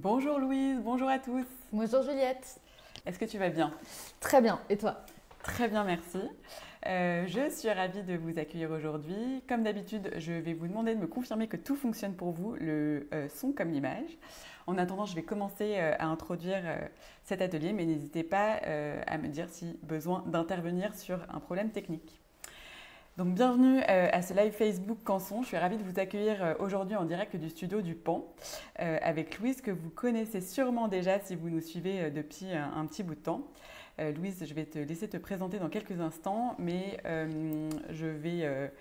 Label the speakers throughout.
Speaker 1: Bonjour Louise, bonjour à tous.
Speaker 2: Bonjour Juliette.
Speaker 1: Est-ce que tu vas bien?
Speaker 2: Très bien, et toi?
Speaker 1: Très bien, merci. Je suis ravie de vous accueillir aujourd'hui. Comme d'habitude, je vais vous demander de me confirmer que tout fonctionne pour vous, le son comme l'image. En attendant, je vais commencer à introduire cet atelier, mais n'hésitez pas à me dire si besoin d'intervenir sur un problème technique. Donc bienvenue à ce live Facebook Canson. Je suis ravie de vous accueillir aujourd'hui en direct du studio du Pan avec Louise que vous connaissez sûrement déjà si vous nous suivez depuis un petit bout de temps. Louise, je vais te laisser te présenter dans quelques instants, mais je vais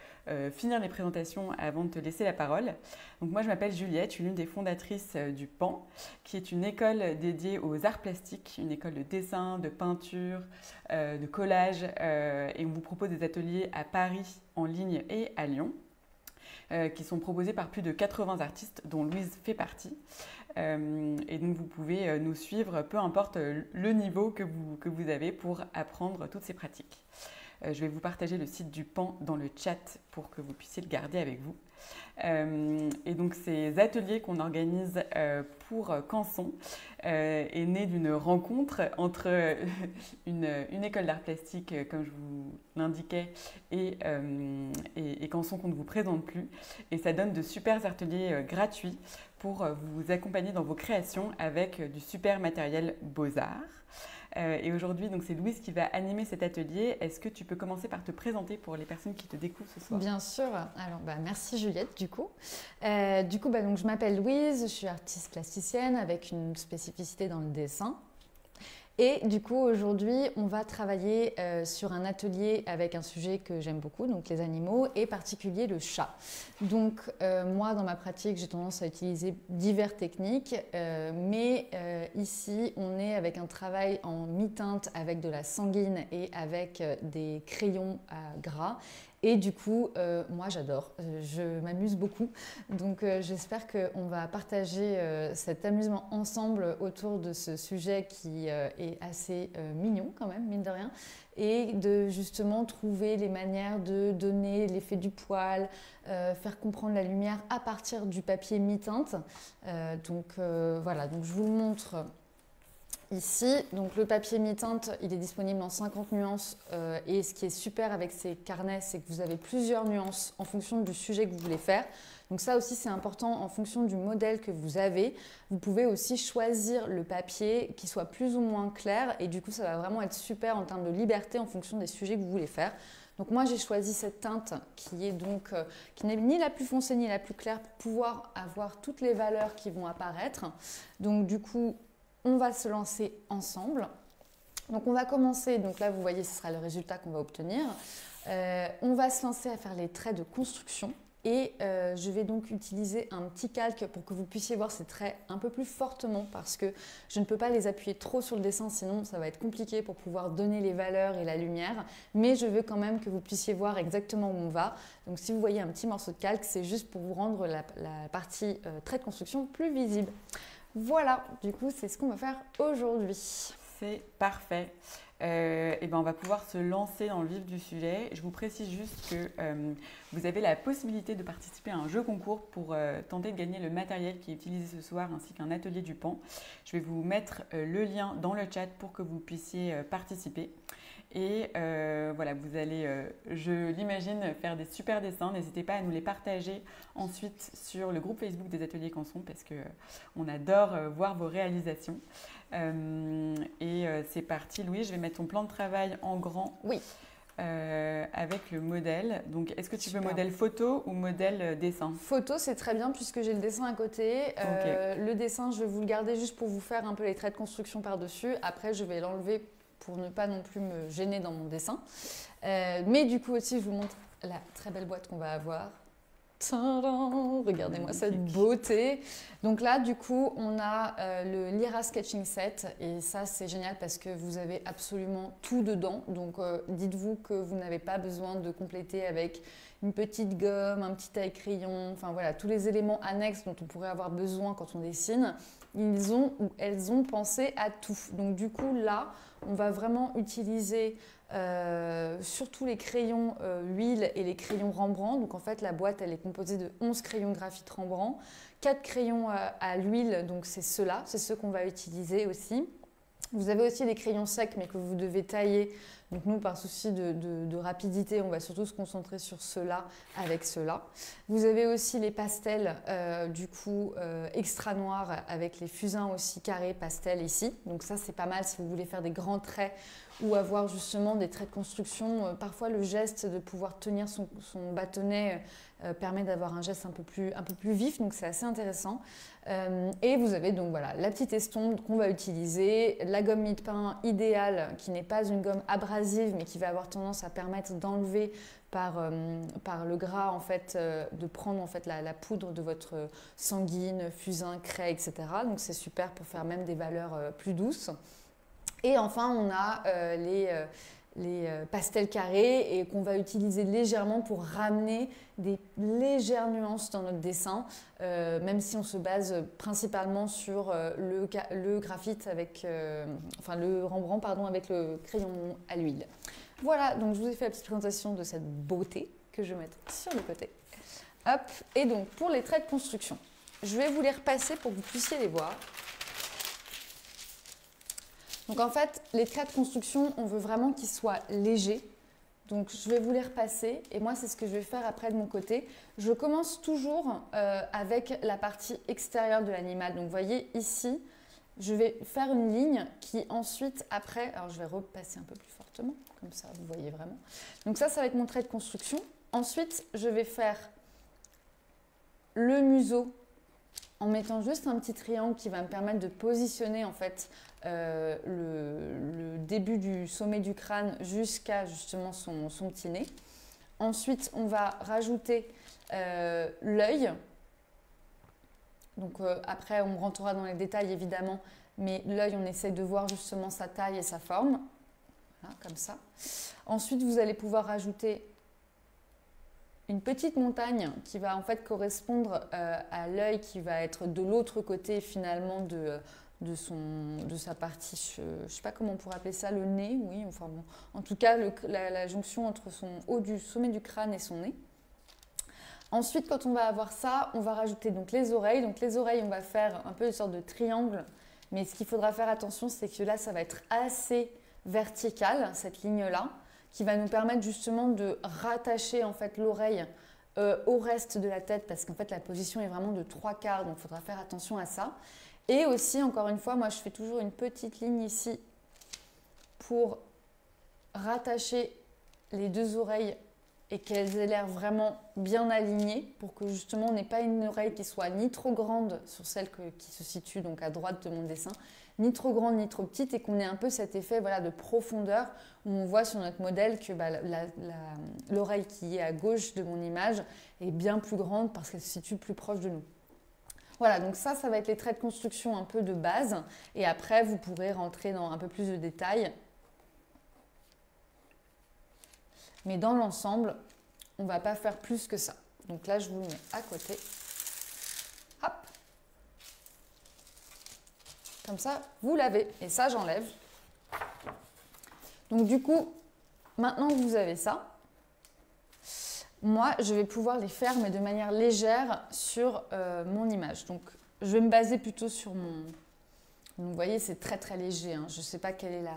Speaker 1: finir les présentations avant de te laisser la parole. Donc moi, je m'appelle Juliette, je suis l'une des fondatrices du PAN, qui est une école dédiée aux arts plastiques, une école de dessin, de peinture, de collage, et on vous propose des ateliers à Paris, en ligne et à Lyon, qui sont proposés par plus de 80 artistes, dont Louise fait partie. Et donc vous pouvez nous suivre, peu importe le niveau que vous avez pour apprendre toutes ces pratiques. Je vais vous partager le site du PAN dans le chat pour que vous puissiez le garder avec vous. Et donc ces ateliers qu'on organise pour Canson est né d'une rencontre entre une école d'art plastique, comme je vous l'indiquais, et Canson qu'on ne vous présente plus. Et ça donne de super ateliers gratuits pour vous accompagner dans vos créations avec du super matériel Beaux-Arts. Et aujourd'hui, donc c'est Louise qui va animer cet atelier. Est-ce que tu peux commencer par te présenter pour les personnes qui te découvrent ce soir?
Speaker 2: Bien sûr. Alors, merci Juliette du coup. Donc, je m'appelle Louise, je suis artiste plasticienne avec une spécificité dans le dessin. Et du coup, aujourd'hui, on va travailler sur un atelier avec un sujet que j'aime beaucoup, donc les animaux, et particulier le chat. Donc, moi, dans ma pratique, j'ai tendance à utiliser diverses techniques, mais ici, on est avec un travail en mi-teinte avec de la sanguine et avec des crayons à gras. Et du coup, moi j'adore, je m'amuse beaucoup. Donc j'espère qu'on va partager cet amusement ensemble autour de ce sujet qui est assez mignon quand même, mine de rien. Et de justement trouver les manières de donner l'effet du poil, faire comprendre la lumière à partir du papier mi-teinte. Voilà, donc je vous le montre. Ici, donc le papier mi-teinte, il est disponible en 50 nuances et ce qui est super avec ces carnets, c'est que vous avez plusieurs nuances en fonction du sujet que vous voulez faire. Donc ça aussi, c'est important en fonction du modèle que vous avez. Vous pouvez aussi choisir le papier qui soit plus ou moins clair et du coup, ça va vraiment être super en termes de liberté en fonction des sujets que vous voulez faire. Donc moi, j'ai choisi cette teinte qui est donc qui n'est ni la plus foncée ni la plus claire pour pouvoir avoir toutes les valeurs qui vont apparaître. Donc du coup, on va se lancer ensemble. Donc on va commencer, donc là vous voyez ce sera le résultat qu'on va obtenir. On va se lancer à faire les traits de construction et je vais donc utiliser un petit calque pour que vous puissiez voir ces traits un peu plus fortement parce que je ne peux pas les appuyer trop sur le dessin sinon ça va être compliqué pour pouvoir donner les valeurs et la lumière. Mais je veux quand même que vous puissiez voir exactement où on va. Donc si vous voyez un petit morceau de calque, c'est juste pour vous rendre la partie trait de construction plus visible. Voilà, du coup, c'est ce qu'on va faire aujourd'hui.
Speaker 1: C'est parfait. Et ben on va pouvoir se lancer dans le vif du sujet. Je vous précise juste que vous avez la possibilité de participer à un jeu concours pour tenter de gagner le matériel qui est utilisé ce soir ainsi qu'un atelier du PAN. Je vais vous mettre le lien dans le chat pour que vous puissiez participer. Et voilà, vous allez, je l'imagine, faire des super dessins. N'hésitez pas à nous les partager ensuite sur le groupe Facebook des ateliers Canson parce qu'on adore voir vos réalisations. C'est parti, Louis, je vais mettre ton plan de travail en grand.
Speaker 2: Oui.
Speaker 1: Avec le modèle. Donc, est-ce que tu veux
Speaker 2: Super.
Speaker 1: modèle photo ou modèle dessin?
Speaker 2: Photo, c'est très bien puisque j'ai le dessin à côté.
Speaker 1: Okay.
Speaker 2: Le dessin, je vais vous le garder juste pour vous faire un peu les traits de construction par-dessus. Après, je vais l'enlever pour ne pas non plus me gêner dans mon dessin. Mais du coup aussi, je vous montre la très belle boîte qu'on va avoir. Regardez-moi cette beauté. Donc là, du coup, on a le Lyra Sketching Set et ça, c'est génial parce que vous avez absolument tout dedans. Donc, dites-vous que vous n'avez pas besoin de compléter avec une petite gomme, un petit taille-crayon, enfin voilà, tous les éléments annexes dont on pourrait avoir besoin quand on dessine. Ils ont ou elles ont pensé à tout. Donc du coup, là, on va vraiment utiliser surtout les crayons huile et les crayons Rembrandt. Donc en fait, la boîte, elle est composée de 11 crayons graphite Rembrandt, 4 crayons à l'huile, donc c'est ceux-là, c'est ceux qu'on va utiliser aussi. Vous avez aussi des crayons secs, mais que vous devez tailler. Donc nous, par souci de rapidité, on va surtout se concentrer sur ceux-là avec ceux-là. Vous avez aussi les pastels, du coup, extra noirs, avec les fusains aussi carrés pastel ici. Donc ça, c'est pas mal si vous voulez faire des grands traits ou avoir justement des traits de construction. Parfois, le geste de pouvoir tenir son bâtonnet permet d'avoir un geste un peu plus vif, donc c'est assez intéressant. Et vous avez donc voilà la petite estompe qu'on va utiliser, la gomme mie-de-pain idéale qui n'est pas une gomme abrasive mais qui va avoir tendance à permettre d'enlever par le gras en fait, de prendre en fait la poudre de votre sanguine, fusain, craie, etc. Donc c'est super pour faire même des valeurs plus douces. Et enfin on a les pastels carrés et qu'on va utiliser légèrement pour ramener des légères nuances dans notre dessin, même si on se base principalement sur le graphite avec, le Rembrandt pardon, avec le crayon à l'huile. Voilà, donc je vous ai fait la petite présentation de cette beauté que je vais mettre sur le côté. Hop, et donc pour les traits de construction, je vais vous les repasser pour que vous puissiez les voir. Donc en fait, les traits de construction, on veut vraiment qu'ils soient légers. Donc je vais vous les repasser et moi c'est ce que je vais faire après de mon côté. Je commence toujours avec la partie extérieure de l'animal. Donc vous voyez ici, je vais faire une ligne qui ensuite après, alors je vais repasser un peu plus fortement, comme ça vous voyez vraiment. Donc ça va être mon trait de construction. Ensuite, je vais faire le museau en mettant juste un petit triangle qui va me permettre de positionner en fait le début du sommet du crâne jusqu'à justement son petit nez. Ensuite, on va rajouter l'œil. Donc après, on rentrera dans les détails évidemment, mais l'œil, on essaie de voir justement sa taille et sa forme. Voilà, comme ça. Ensuite, vous allez pouvoir rajouter une petite montagne qui va en fait correspondre à l'œil qui va être de l'autre côté finalement de sa partie, je ne sais pas comment on pourrait appeler ça, le nez, oui, enfin bon. En tout cas, la jonction entre son haut du sommet du crâne et son nez. Ensuite, quand on va avoir ça, on va rajouter donc les oreilles. Donc les oreilles, on va faire un peu une sorte de triangle, mais ce qu'il faudra faire attention, c'est que là, ça va être assez vertical, cette ligne-là, qui va nous permettre justement de rattacher en fait l'oreille au reste de la tête, parce qu'en fait la position est vraiment de 3/4, donc il faudra faire attention à ça. Et aussi, encore une fois, moi je fais toujours une petite ligne ici pour rattacher les deux oreilles et qu'elles aient l'air vraiment bien alignées, pour que justement on n'ait pas une oreille qui soit ni trop grande sur celle qui se situe donc à droite de mon dessin, ni trop grande ni trop petite, et qu'on ait un peu cet effet voilà, de profondeur où on voit sur notre modèle que l'oreille qui est à gauche de mon image est bien plus grande parce qu'elle se situe plus proche de nous. Voilà, donc ça va être les traits de construction un peu de base, et après vous pourrez rentrer dans un peu plus de détails. Mais dans l'ensemble, on ne va pas faire plus que ça. Donc là, je vous le mets à côté. Hop. Comme ça, vous l'avez. Et ça, j'enlève. Donc du coup, maintenant que vous avez ça, moi, je vais pouvoir les faire, mais de manière légère sur mon image. Donc, je vais me baser plutôt sur mon... Donc, vous voyez, c'est très très léger. Hein. Je ne sais pas quelle est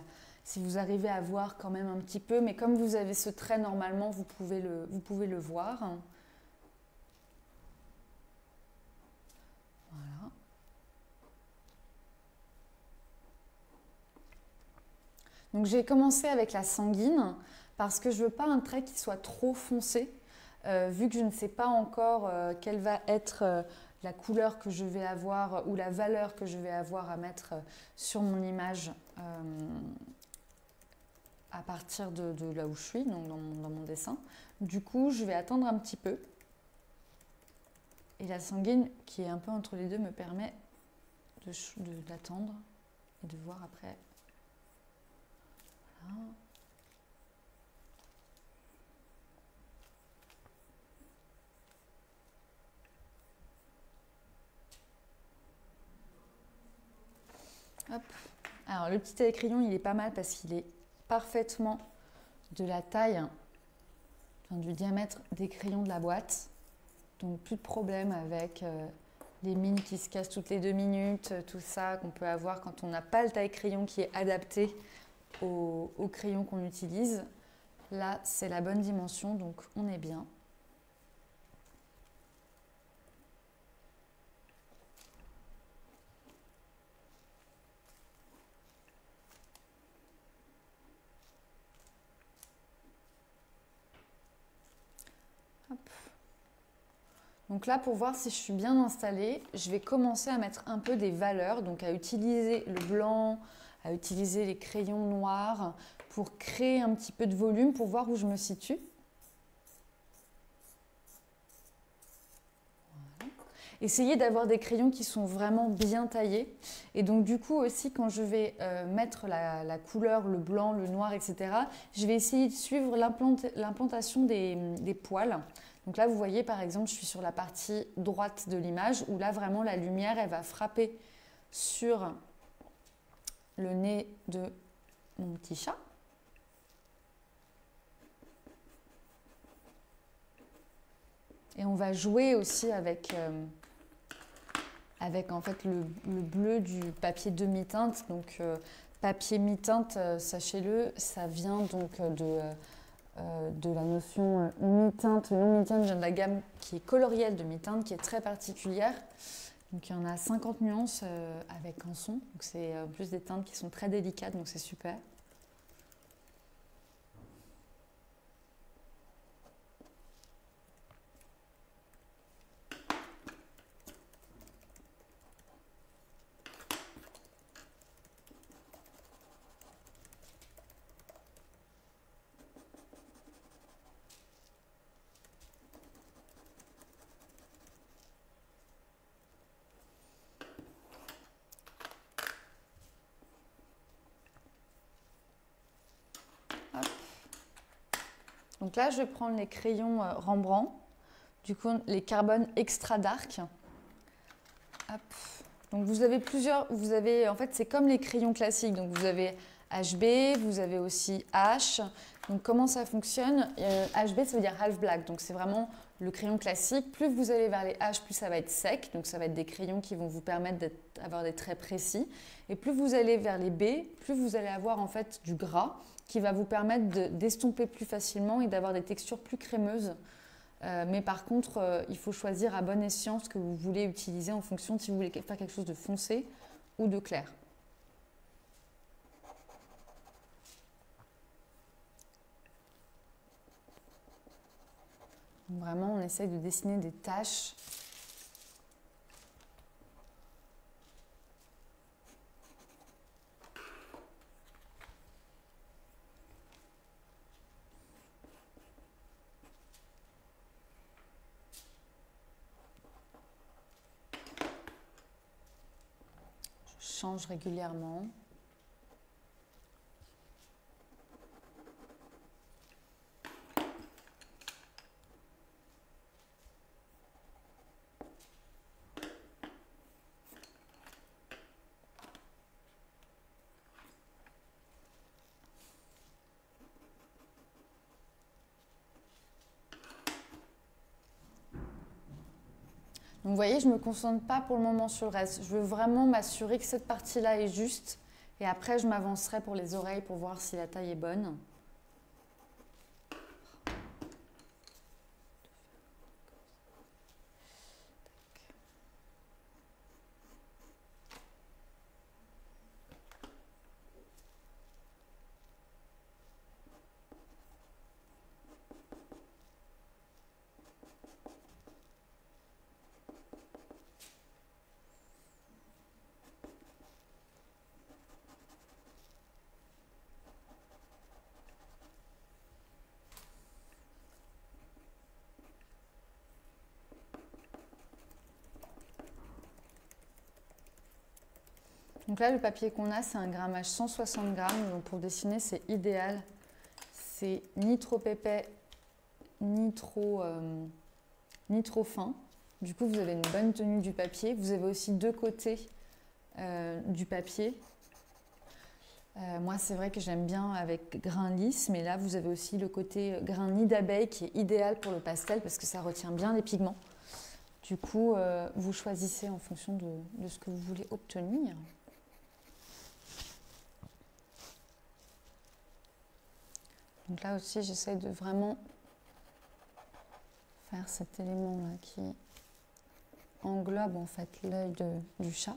Speaker 2: si vous arrivez à voir quand même un petit peu, mais comme vous avez ce trait normalement, vous pouvez le voir. Voilà. Donc j'ai commencé avec la sanguine parce que je ne veux pas un trait qui soit trop foncé, vu que je ne sais pas encore quelle va être la couleur que je vais avoir ou la valeur que je vais avoir à mettre sur mon image à partir de là où je suis, donc dans mon dessin. Du coup, je vais attendre un petit peu. Et la sanguine, qui est un peu entre les deux, me permet d'attendre et de voir après. Voilà. Hop. Alors le petit taille-crayon, il est pas mal parce qu'il est parfaitement de la taille, enfin, du diamètre des crayons de la boîte. Donc plus de problème avec les mines qui se cassent toutes les 2 minutes, tout ça qu'on peut avoir quand on n'a pas le taille-crayon qui est adapté au crayon qu'on utilise. Là, c'est la bonne dimension, donc on est bien. Hop. Donc là, pour voir si je suis bien installée, je vais commencer à mettre un peu des valeurs, donc à utiliser le blanc, à utiliser les crayons noirs pour créer un petit peu de volume, pour voir où je me situe. Voilà. Essayez d'avoir des crayons qui sont vraiment bien taillés. Et donc du coup aussi, quand je vais mettre la couleur, le blanc, le noir, etc., je vais essayer de suivre l'implantation des poils. Donc là, vous voyez, par exemple, je suis sur la partie droite de l'image où là, vraiment, la lumière, elle va frapper sur le nez de mon petit chat. Et on va jouer aussi avec en fait le bleu du papier demi-teinte. Donc papier mi-teinte, sachez-le, ça vient donc de la notion mi-teinte, non mi-teinte, vient de la gamme qui est colorielle de mi-teinte, qui est très particulière. Donc il y en a 50 nuances avec Canson. Donc c'est en plus des teintes qui sont très délicates, donc c'est super. Donc là, je vais prendre les crayons Rembrandt, du coup les Carbone Extra Dark. Hop. Donc vous avez en fait c'est comme les crayons classiques, donc vous avez HB, vous avez aussi H. Donc comment ça fonctionne? HB ça veut dire half black, donc c'est vraiment le crayon classique. Plus vous allez vers les H, plus ça va être sec, donc ça va être des crayons qui vont vous permettre d'avoir des traits précis. Et plus vous allez vers les B, plus vous allez avoir en fait du gras qui va vous permettre d'estomper plus facilement et d'avoir des textures plus crémeuses. Mais par contre, il faut choisir à bon escient ce que vous voulez utiliser en fonction de si vous voulez faire quelque chose de foncé ou de clair. Donc vraiment, on essaye de dessiner des taches. Je change régulièrement. Donc vous voyez, je ne me concentre pas pour le moment sur le reste. Je veux vraiment m'assurer que cette partie-là est juste. Et après, je m'avancerai pour les oreilles pour voir si la taille est bonne. Donc là, le papier qu'on a, c'est un grammage 160 grammes. Donc pour dessiner, c'est idéal. C'est ni trop épais, ni trop fin. Du coup, vous avez une bonne tenue du papier. Vous avez aussi deux côtés du papier. Moi, c'est vrai que j'aime bien avec grain lisse, mais là, vous avez aussi le côté grain nid d'abeille qui est idéal pour le pastel parce que ça retient bien les pigments. Du coup, vous choisissez en fonction de ce que vous voulez obtenir. Donc là aussi, j'essaie de vraiment faire cet élément-là qui englobe en fait l'œil du chat.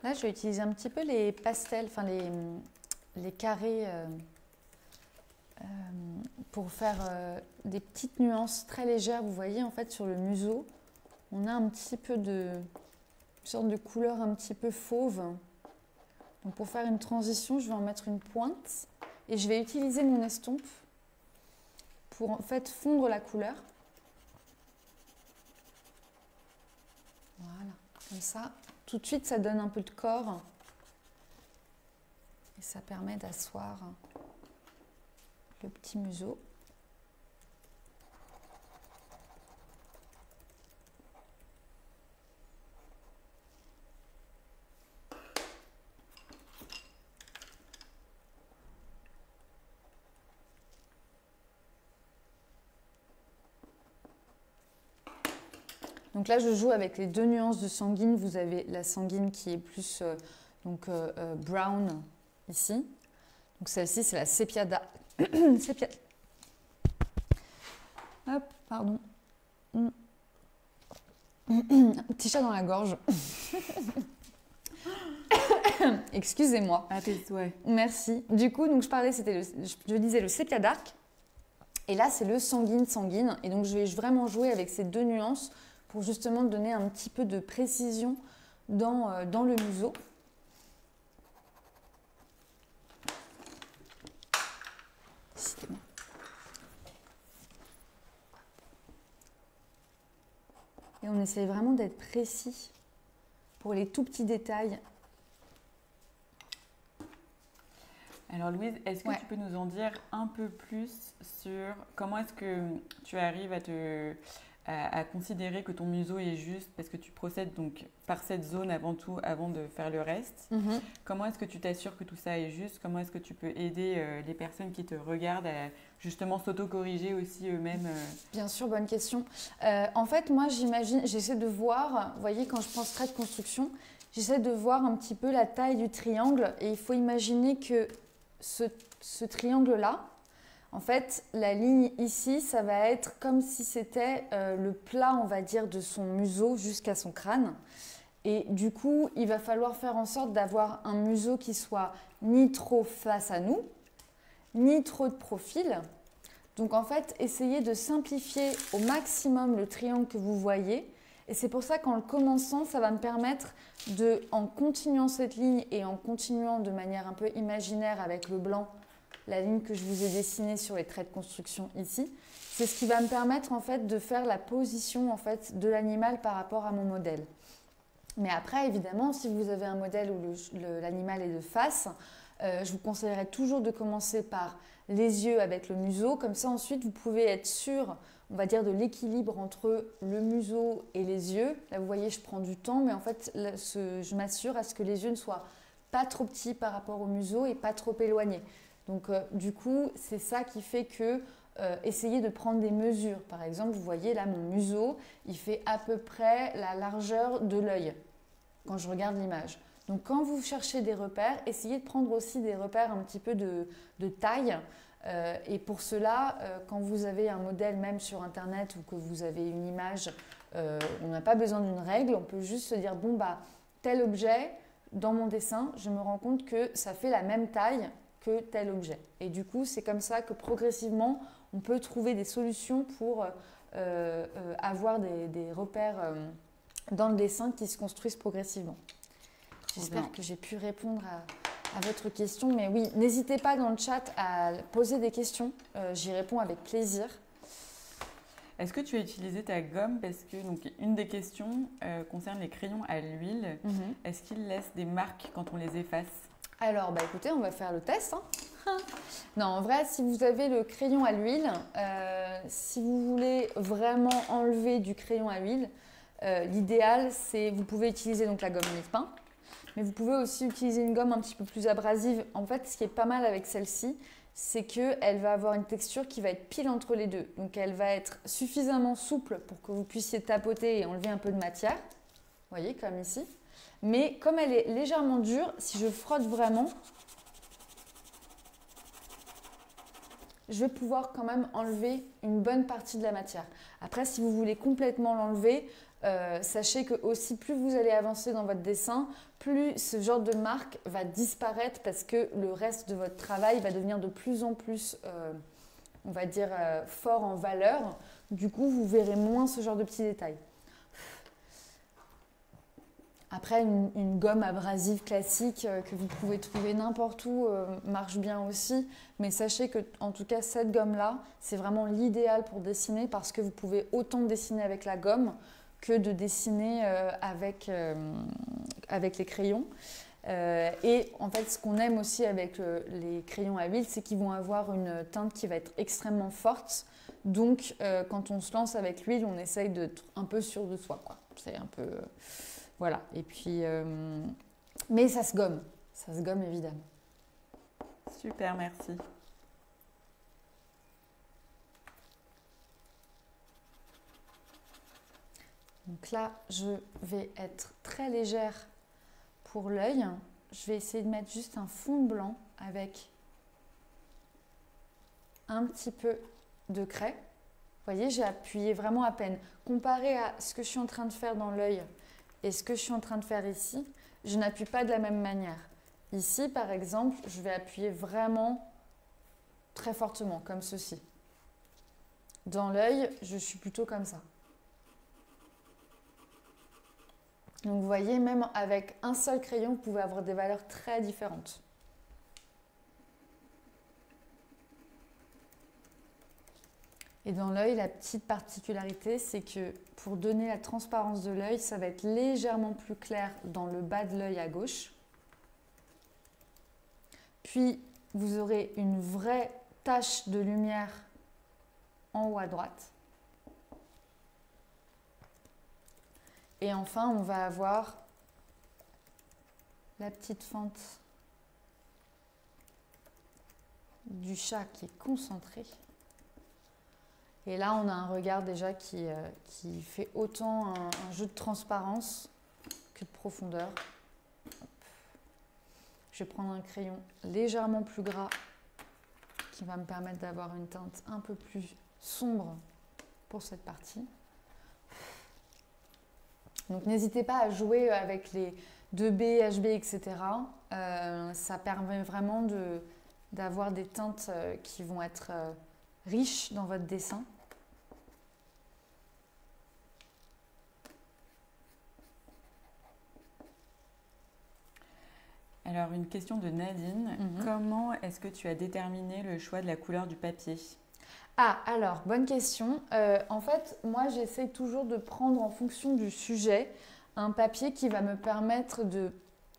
Speaker 2: Là, je vais utiliser un petit peu les pastels, enfin les carrés pour faire des petites nuances très légères. Vous voyez, en fait, sur le museau, on a un petit peu une sorte de couleur un petit peu fauve. Donc, pour faire une transition, je vais en mettre une pointe et je vais utiliser mon estompe pour en fait fondre la couleur. Voilà, comme ça. Tout de suite, ça donne un peu de corps et ça permet d'asseoir le petit museau. Donc là, je joue avec les deux nuances de sanguine. Vous avez la sanguine qui est plus brown ici. Donc celle-ci, c'est la sépiada. Hop, pardon. Un petit chat dans la gorge. Excusez-moi.
Speaker 1: Ah, tes souhaits.
Speaker 2: Merci. Du coup, donc je disais le sépia dark. Et là, c'est le sanguine. Et donc, je vais vraiment jouer avec ces deux nuances pour justement donner un petit peu de précision dans le museau. Et on essaie vraiment d'être précis pour les tout petits détails.
Speaker 1: Alors Louise, est-ce que tu peux nous en dire un peu plus sur comment est-ce que tu arrives à considérer que ton museau est juste parce que tu procèdes donc par cette zone avant tout, avant de faire le reste. Comment est-ce que tu t'assures que tout ça est juste? Comment est-ce que tu peux aider les personnes qui te regardent à justement s'auto-corriger aussi eux-mêmes?
Speaker 2: Bien sûr, bonne question. En fait, moi, j'essaie de voir, vous voyez, quand je pense trait de construction, j'essaie de voir un petit peu la taille du triangle et il faut imaginer que ce triangle-là, en fait, la ligne ici, ça va être comme si c'était le plat, on va dire, de son museau jusqu'à son crâne. Et du coup, il va falloir faire en sorte d'avoir un museau qui soit ni trop face à nous, ni trop de profil. Donc en fait, essayez de simplifier au maximum le triangle que vous voyez. Et c'est pour ça qu'en le commençant, ça va me permettre en continuant cette ligne et en continuant de manière un peu imaginaire avec le blanc, la ligne que je vous ai dessinée sur les traits de construction ici, c'est ce qui va me permettre en fait de faire la position en fait de l'animal par rapport à mon modèle. Mais après, évidemment, si vous avez un modèle où l'animal est de face, je vous conseillerais toujours de commencer par les yeux avec le museau. Comme ça, ensuite, vous pouvez être sûr, on va dire, de l'équilibre entre le museau et les yeux. Là, vous voyez, je prends du temps, mais en fait, je m'assure à ce que les yeux ne soient pas trop petits par rapport au museau et pas trop éloignés. Donc, du coup, c'est ça qui fait que essayez de prendre des mesures. Par exemple, vous voyez là, mon museau, il fait à peu près la largeur de l'œil quand je regarde l'image. Donc, quand vous cherchez des repères, essayez de prendre aussi des repères un petit peu de taille. Et pour cela, quand vous avez un modèle même sur Internet ou que vous avez une image, on n'a pas besoin d'une règle. On peut juste se dire, bon, bah, tel objet, dans mon dessin, je me rends compte que ça fait la même taille que tel objet. Et du coup, c'est comme ça que progressivement, on peut trouver des solutions pour avoir des repères dans le dessin qui se construisent progressivement. J'espère que j'ai pu répondre à à votre question. Mais oui, n'hésitez pas dans le chat à poser des questions. J'y réponds avec plaisir.
Speaker 1: Est-ce que tu as utilisé ta gomme? Parce que donc, une des questions concerne les crayons à l'huile. Est-ce qu'ils laissent des marques quand on les efface?
Speaker 2: Alors, écoutez, on va faire le test. Non, en vrai, si vous avez le crayon à l'huile, si vous voulez vraiment enlever du crayon à l'huile, l'idéal, c'est vous pouvez utiliser donc la gomme mille-pain, mais vous pouvez aussi utiliser une gomme un petit peu plus abrasive. En fait, ce qui est pas mal avec celle-ci, c'est qu'elle va avoir une texture qui va être pile entre les deux. Donc, elle va être suffisamment souple pour que vous puissiez tapoter et enlever un peu de matière. Vous voyez, comme ici. Mais comme elle est légèrement dure, si je frotte vraiment, je vais pouvoir quand même enlever une bonne partie de la matière. Après, si vous voulez complètement l'enlever, sachez que aussi plus vous allez avancer dans votre dessin, plus ce genre de marque va disparaître parce que le reste de votre travail va devenir de plus en plus, on va dire, fort en valeur. Du coup, vous verrez moins ce genre de petits détails. Après, une gomme abrasive classique que vous pouvez trouver n'importe où marche bien aussi. Mais sachez que, en tout cas, cette gomme-là, c'est vraiment l'idéal pour dessiner parce que vous pouvez autant dessiner avec la gomme que de dessiner avec les crayons. Et en fait, ce qu'on aime aussi avec les crayons à huile, c'est qu'ils vont avoir une teinte qui va être extrêmement forte. Donc, quand on se lance avec l'huile, on essaye d'être un peu sûr de soi, quoi. C'est un peu... Voilà, et puis, mais ça se gomme évidemment.
Speaker 1: Super, merci.
Speaker 2: Donc là, je vais être très légère pour l'œil. Je vais essayer de mettre juste un fond de blanc avec un petit peu de craie. Vous voyez, j'ai appuyé vraiment à peine. Comparé à ce que je suis en train de faire dans l'œil, et ce que je suis en train de faire ici, je n'appuie pas de la même manière. Ici, par exemple, je vais appuyer vraiment très fortement, comme ceci. Dans l'œil, je suis plutôt comme ça. Donc vous voyez, même avec un seul crayon, vous pouvez avoir des valeurs très différentes. Et dans l'œil, la petite particularité, c'est que pour donner la transparence de l'œil, ça va être légèrement plus clair dans le bas de l'œil à gauche. Puis, vous aurez une vraie tache de lumière en haut à droite. Et enfin, on va avoir la petite fente du chat qui est concentrée. Et là, on a un regard déjà qui fait autant un jeu de transparence que de profondeur. Hop. Je vais prendre un crayon légèrement plus gras qui va me permettre d'avoir une teinte un peu plus sombre pour cette partie. Donc n'hésitez pas à jouer avec les 2B, HB, etc. Ça permet vraiment d'avoir des teintes qui vont être riches dans votre dessin.
Speaker 1: Alors, une question de Nadine. Comment est-ce que tu as déterminé le choix de la couleur du papier?
Speaker 2: Ah, alors, bonne question. En fait, moi, j'essaie toujours de prendre en fonction du sujet un papier qui va me permettre de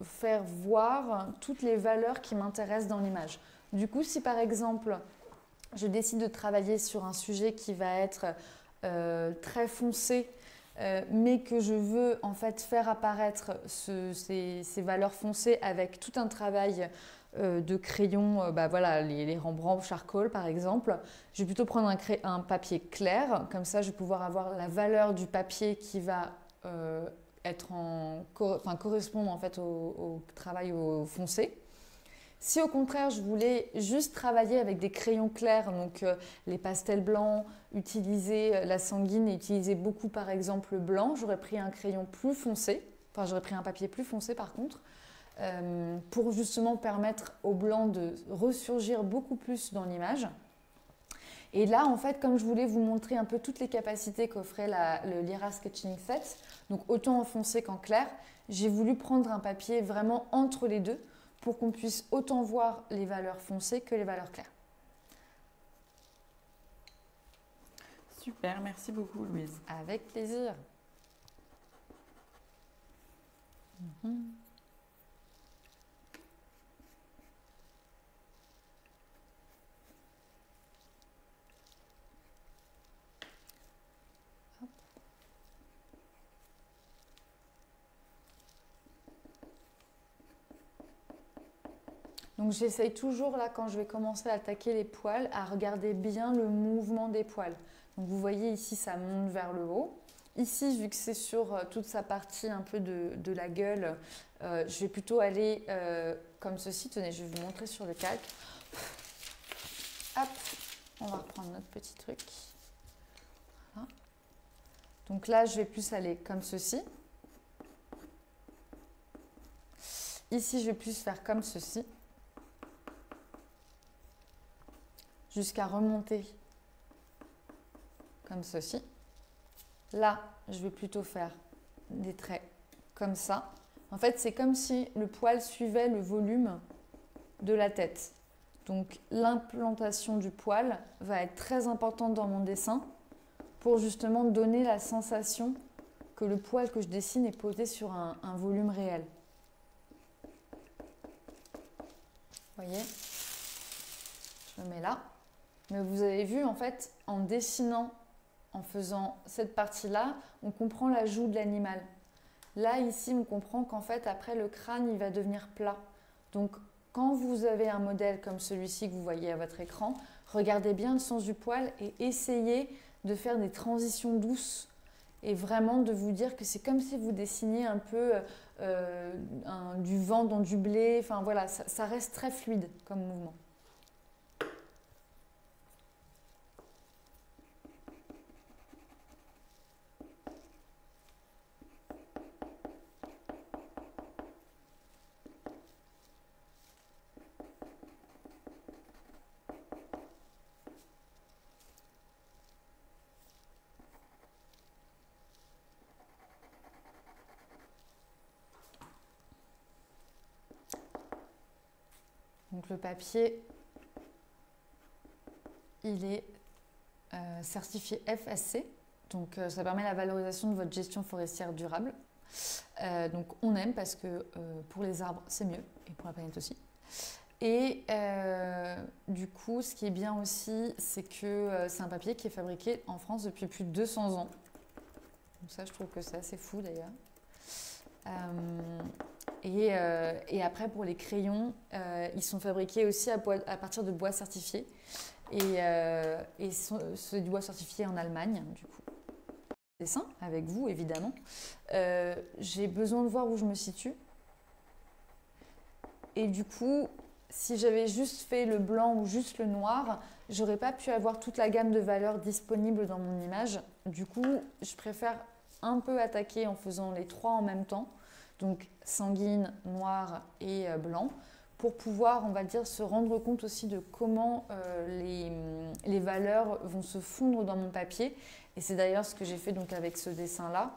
Speaker 2: faire voir toutes les valeurs qui m'intéressent dans l'image. Du coup, si par exemple, je décide de travailler sur un sujet qui va être très foncé, mais que je veux en fait faire apparaître ces valeurs foncées avec tout un travail de crayon, voilà, les Rembrandt charcoal par exemple, je vais plutôt prendre un papier clair, comme ça je vais pouvoir avoir la valeur du papier qui va correspondre en fait au travail au foncé. Si au contraire je voulais juste travailler avec des crayons clairs, donc les pastels blancs, utiliser la sanguine et utiliser beaucoup par exemple le blanc, j'aurais pris un crayon plus foncé, enfin j'aurais pris un papier plus foncé par contre, pour justement permettre au blanc de ressurgir beaucoup plus dans l'image. Et là, en fait, comme je voulais vous montrer un peu toutes les capacités qu'offrait le Lyra Sketching Set, donc autant en foncé qu'en clair, j'ai voulu prendre un papier vraiment entre les deux pour qu'on puisse autant voir les valeurs foncées que les valeurs claires.
Speaker 1: Super, merci beaucoup Louise.
Speaker 2: Avec plaisir. Donc j'essaye toujours là quand je vais commencer à attaquer les poils à regarder bien le mouvement des poils. Donc vous voyez ici ça monte vers le haut. Ici vu que c'est sur toute sa partie un peu de la gueule, je vais plutôt aller comme ceci. Tenez, je vais vous montrer sur le calque. Hop, on va reprendre notre petit truc. Voilà. Donc là je vais plus aller comme ceci. Ici je vais plus faire comme ceci. Jusqu'à remonter comme ceci. Là, je vais plutôt faire des traits comme ça. En fait, c'est comme si le poil suivait le volume de la tête. Donc, l'implantation du poil va être très importante dans mon dessin pour justement donner la sensation que le poil que je dessine est posé sur un volume réel. Vous voyez? Je le mets là. Mais vous avez vu, en fait, en dessinant, en faisant cette partie-là, on comprend la joue de l'animal. Là, ici, on comprend qu'en fait, après, le crâne, il va devenir plat. Donc, quand vous avez un modèle comme celui-ci que vous voyez à votre écran, regardez bien le sens du poil et essayez de faire des transitions douces et vraiment de vous dire que c'est comme si vous dessiniez un peu du vent dans du blé. Enfin, voilà, ça reste très fluide comme mouvement. Donc le papier, il est certifié FSC, donc ça permet la valorisation de votre gestion forestière durable. Donc on aime parce que pour les arbres c'est mieux et pour la planète aussi. Et du coup ce qui est bien aussi c'est que c'est un papier qui est fabriqué en France depuis plus de 200 ans. Donc ça je trouve que c'est assez fou d'ailleurs. Et après, pour les crayons, ils sont fabriqués aussi à partir de bois certifié. Et c'est du bois certifié en Allemagne, du coup. Dessin, avec vous, évidemment. J'ai besoin de voir où je me situe. Et du coup, si j'avais juste fait le blanc ou juste le noir, j'aurais pas pu avoir toute la gamme de valeurs disponibles dans mon image. Du coup, je préfère un peu attaquer en faisant les trois en même temps. Donc sanguine, noir et blanc, pour pouvoir, on va dire, se rendre compte aussi de comment les valeurs vont se fondre dans mon papier. Et c'est d'ailleurs ce que j'ai fait donc avec ce dessin-là.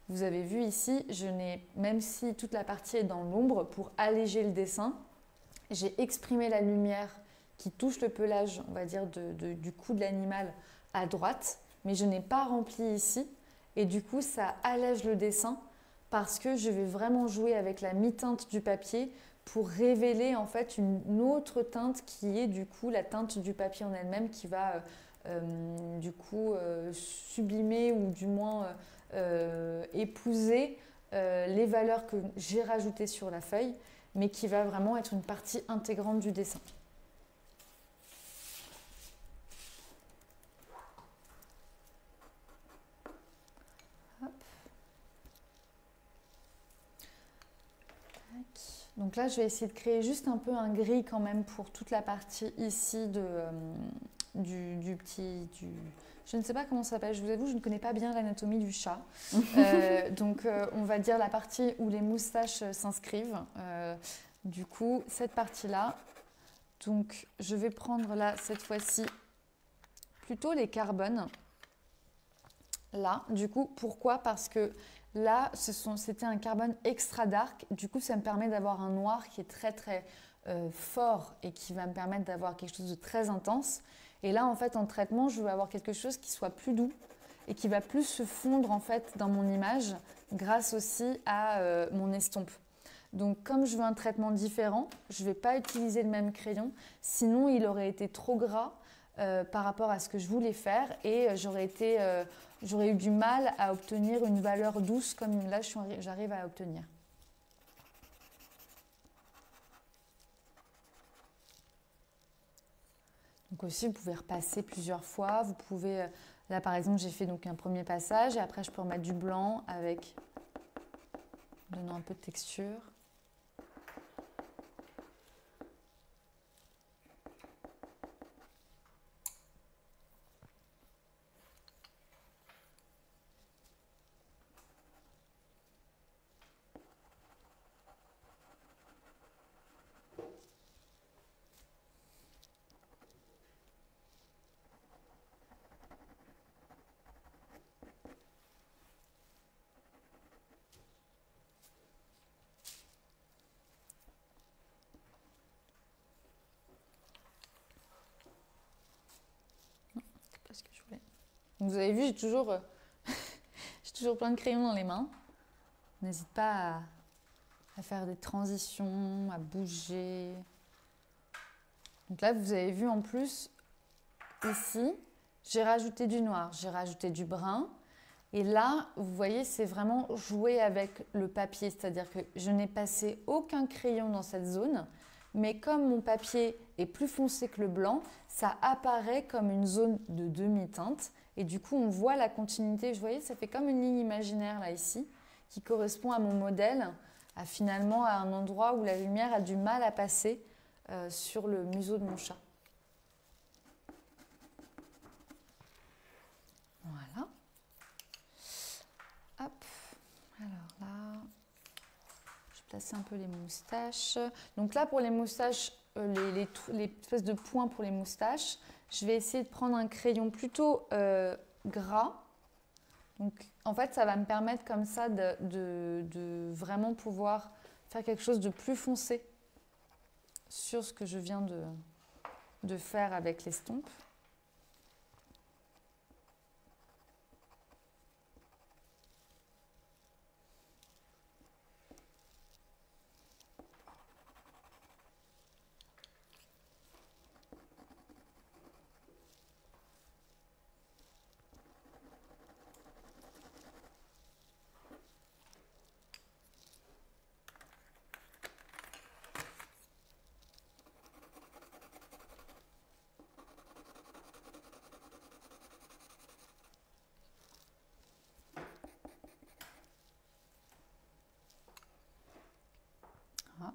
Speaker 2: Vous avez vu ici, même si toute la partie est dans l'ombre, pour alléger le dessin, j'ai exprimé la lumière qui touche le pelage, on va dire, du cou de l'animal à droite, mais je n'ai pas rempli ici. Et du coup, ça allège le dessin parce que je vais vraiment jouer avec la mi-teinte du papier pour révéler en fait une autre teinte qui est du coup la teinte du papier en elle-même qui va du coup sublimer ou du moins épouser les valeurs que j'ai rajoutées sur la feuille, mais qui va vraiment être une partie intégrante du dessin. Donc là, je vais essayer de créer juste un peu un gris quand même pour toute la partie ici du petit... Je ne sais pas comment ça s'appelle, je vous avoue, je ne connais pas bien l'anatomie du chat. Donc on va dire la partie où les moustaches s'inscrivent. Du coup, cette partie-là. Donc je vais prendre là, cette fois-ci, plutôt les carbones. Là, du coup, pourquoi? Parce que Là, c'était un carbone extra dark. Du coup, ça me permet d'avoir un noir qui est très très fort et qui va me permettre d'avoir quelque chose de très intense. Et là, en fait, en traitement, je veux avoir quelque chose qui soit plus doux et qui va plus se fondre en fait dans mon image grâce aussi à mon estompe. Donc comme je veux un traitement différent, je ne vais pas utiliser le même crayon, sinon il aurait été trop gras par rapport à ce que je voulais faire et j'aurais eu du mal à obtenir une valeur douce comme là j'arrive à obtenir. Donc aussi vous pouvez repasser plusieurs fois, vous pouvez, là par exemple j'ai fait donc un premier passage et après je peux remettre du blanc avec, donnant un peu de texture. Ce que je voulais. Donc vous avez vu, j'ai toujours plein de crayons dans les mains. N'hésite pas à faire des transitions, à bouger. Donc là, vous avez vu en plus, ici, j'ai rajouté du noir, j'ai rajouté du brun. Et là, vous voyez, c'est vraiment jouer avec le papier. C'est-à-dire que je n'ai passé aucun crayon dans cette zone. Mais comme mon papier est plus foncé que le blanc, ça apparaît comme une zone de demi-teinte. Et du coup, on voit la continuité. Vous voyez, ça fait comme une ligne imaginaire là, ici, qui correspond à mon modèle, finalement à un endroit où la lumière a du mal à passer sur le museau de mon chat. Voilà. Hop. Alors là... placer un peu les moustaches. Donc là, pour les moustaches, les espèces de points pour les moustaches, je vais essayer de prendre un crayon plutôt gras. Donc en fait, ça va me permettre comme ça de vraiment pouvoir faire quelque chose de plus foncé sur ce que je viens de faire avec l'estompe. Hop.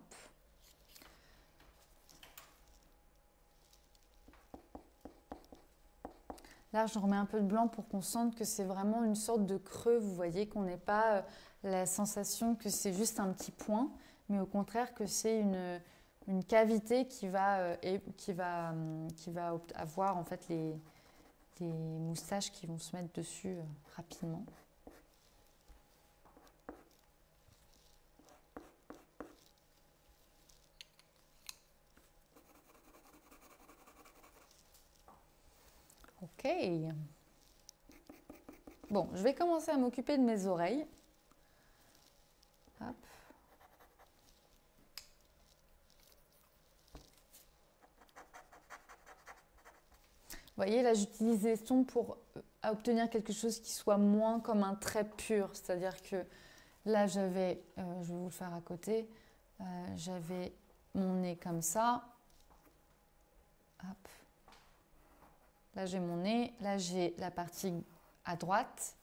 Speaker 2: Là, je remets un peu de blanc pour qu'on sente que c'est vraiment une sorte de creux. Vous voyez qu'on n'ait pas la sensation que c'est juste un petit point, mais au contraire que c'est une cavité qui va avoir en fait les moustaches qui vont se mettre dessus rapidement. Ok. Bon, je vais commencer à m'occuper de mes oreilles. Hop. Vous voyez, là, j'utilise les sons pour obtenir quelque chose qui soit moins comme un trait pur. C'est-à-dire que là, je vais vous le faire à côté, j'avais mon nez comme ça. Hop. Là, j'ai mon nez. Là, j'ai la partie à droite.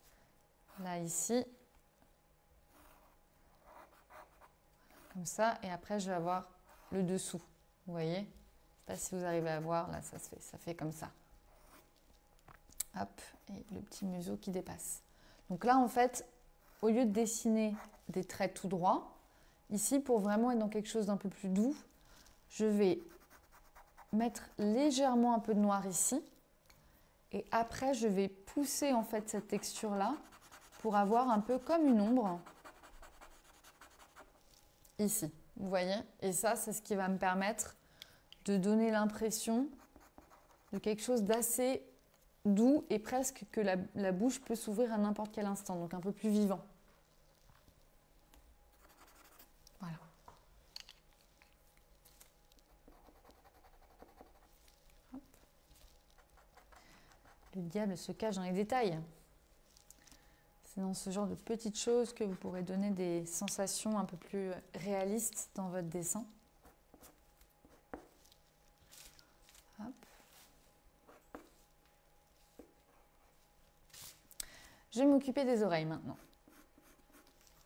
Speaker 2: Là, ici. Comme ça. Et après, je vais avoir le dessous. Vous voyez? Je ne sais pas si vous arrivez à voir. Là, ça fait comme ça. Hop. Et le petit museau qui dépasse. Donc là, en fait, au lieu de dessiner des traits tout droits, ici, pour vraiment être dans quelque chose d'un peu plus doux, je vais mettre légèrement un peu de noir ici. Et après, je vais pousser en fait cette texture-là pour avoir un peu comme une ombre ici, vous voyez? Et ça, c'est ce qui va me permettre de donner l'impression de quelque chose d'assez doux et presque que la bouche peut s'ouvrir à n'importe quel instant, donc un peu plus vivant. Voilà. Hop. Le diable se cache dans les détails. C'est dans ce genre de petites choses que vous pourrez donner des sensations un peu plus réalistes dans votre dessin. Hop. Je vais m'occuper des oreilles maintenant.